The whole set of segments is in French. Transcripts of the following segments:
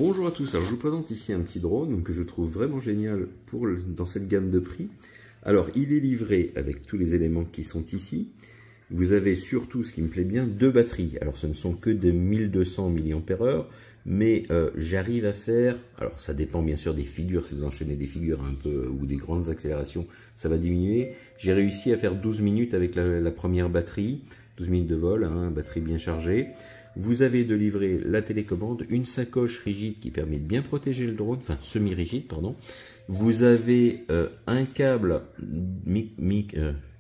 Bonjour à tous, alors je vous présente ici un petit drone que je trouve vraiment génial dans cette gamme de prix. Alors il est livré avec tous les éléments qui sont ici. Vous avez surtout, ce qui me plaît bien, deux batteries. Alors ce ne sont que de 1200 mAh, mais j'arrive à faire, alors ça dépend bien sûr des figures, si vous enchaînez des figures un peu ou des grandes accélérations, ça va diminuer. J'ai réussi à faire 12 minutes avec la première batterie, 12 minutes de vol, hein, batterie bien chargée. Vous avez de livrer la télécommande, une sacoche rigide qui permet de bien protéger le drone, enfin semi-rigide, pardon. Vous avez un câble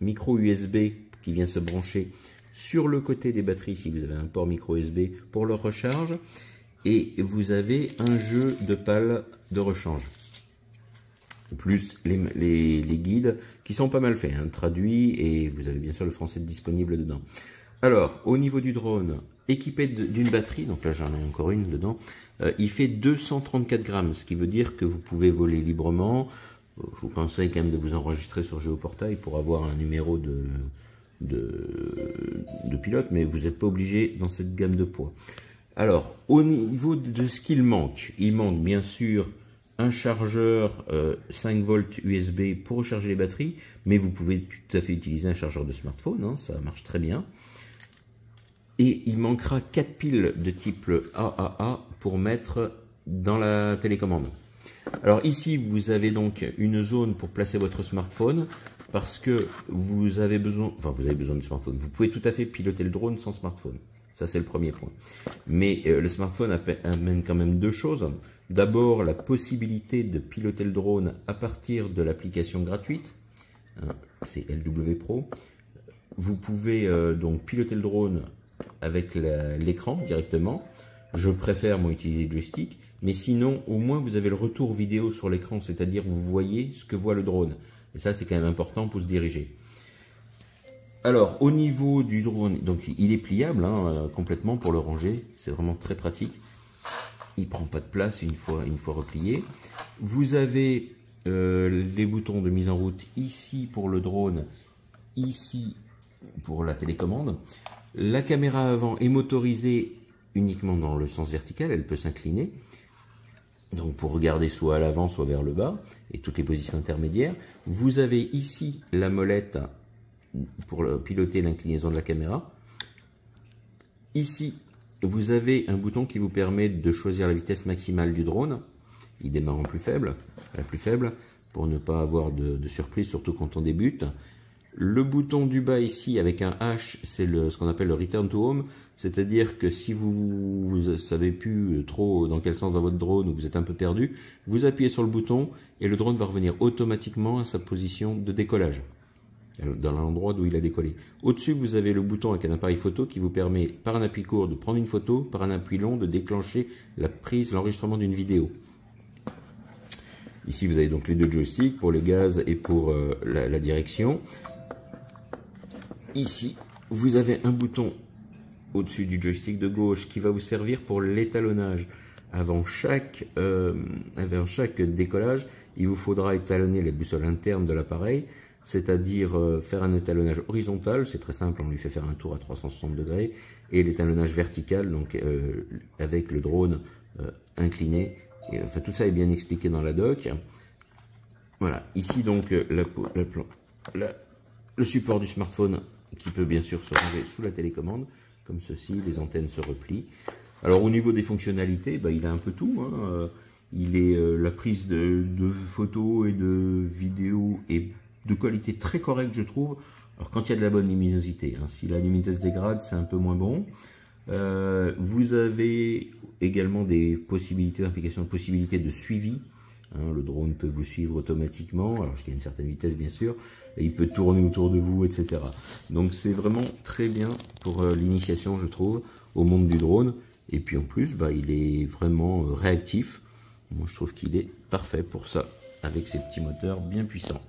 micro USB qui vient se brancher sur le côté des batteries si vous avez un port micro USB pour leur recharge. Et vous avez un jeu de pales de rechange. Plus les guides qui sont pas mal faits, hein, traduits, et vous avez bien sûr le français disponible dedans. Alors, au niveau du drone, équipé d'une batterie, donc là j'en ai encore une dedans, il fait 234 grammes, ce qui veut dire que vous pouvez voler librement. Je vous conseille quand même de vous enregistrer sur Géoportail pour avoir un numéro de pilote, mais vous n'êtes pas obligé dans cette gamme de poids. Alors, au niveau de ce qu'il manque bien sûr un chargeur 5 volts USB pour recharger les batteries, mais vous pouvez tout à fait utiliser un chargeur de smartphone, hein, ça marche très bien. Et il manquera 4 piles de type AAA pour mettre dans la télécommande. Alors ici, vous avez donc une zone pour placer votre smartphone, parce que vous avez besoin du smartphone. Vous pouvez tout à fait piloter le drone sans smartphone. Ça, c'est le premier point. Mais le smartphone amène quand même deux choses. D'abord, la possibilité de piloter le drone à partir de l'application gratuite. C'est LW Pro. Vous pouvez donc piloter le drone avec l'écran directement. Je préfère moi utiliser le joystick, mais sinon au moins vous avez le retour vidéo sur l'écran, c'est-à-dire vous voyez ce que voit le drone. Et ça c'est quand même important pour se diriger. Alors au niveau du drone, donc il est pliable hein, complètement pour le ranger, c'est vraiment très pratique. Il prend pas de place une fois replié. Vous avez les boutons de mise en route ici pour le drone, ici pour la télécommande. La caméra avant est motorisée uniquement dans le sens vertical, elle peut s'incliner. Donc pour regarder soit à l'avant, soit vers le bas, et toutes les positions intermédiaires. Vous avez ici la molette pour piloter l'inclinaison de la caméra. Ici, vous avez un bouton qui vous permet de choisir la vitesse maximale du drone. Il démarre en plus faible, la plus faible, pour ne pas avoir de surprise, surtout quand on débute. Le bouton du bas ici avec un H, c'est ce qu'on appelle le Return to Home, c'est-à-dire que si vous ne savez plus trop dans quel sens dans votre drone ou vous êtes un peu perdu, vous appuyez sur le bouton et le drone va revenir automatiquement à sa position de décollage, dans l'endroit d'où il a décollé. Au-dessus, vous avez le bouton avec un appareil photo qui vous permet, par un appui court, de prendre une photo, par un appui long, de déclencher l'enregistrement d'une vidéo. Ici, vous avez donc les deux joysticks pour les gaz et pour la direction. Ici, vous avez un bouton au-dessus du joystick de gauche qui va vous servir pour l'étalonnage. Avant chaque décollage, il vous faudra étalonner les boussoles internes de l'appareil, c'est-à-dire faire un étalonnage horizontal, c'est très simple, on lui fait faire un tour à 360 degrés, et l'étalonnage vertical, donc avec le drone incliné. Et, enfin, tout ça est bien expliqué dans la doc. Voilà, ici donc le support du smartphone qui peut bien sûr se ranger sous la télécommande, comme ceci, les antennes se replient. Alors au niveau des fonctionnalités, il a un peu tout. Hein. Il est la prise de photos et de vidéos est de qualité très correcte, je trouve. Alors quand il y a de la bonne luminosité, hein. Si la luminosité se dégrade, c'est un peu moins bon. Vous avez également des possibilités d'implication, possibilités de suivi. Hein, le drone peut vous suivre automatiquement, alors jusqu'à une certaine vitesse bien sûr, et il peut tourner autour de vous, etc. Donc c'est vraiment très bien pour l'initiation, je trouve, au monde du drone. Et puis en plus, il est vraiment réactif. Moi je trouve qu'il est parfait pour ça, avec ses petits moteurs bien puissants.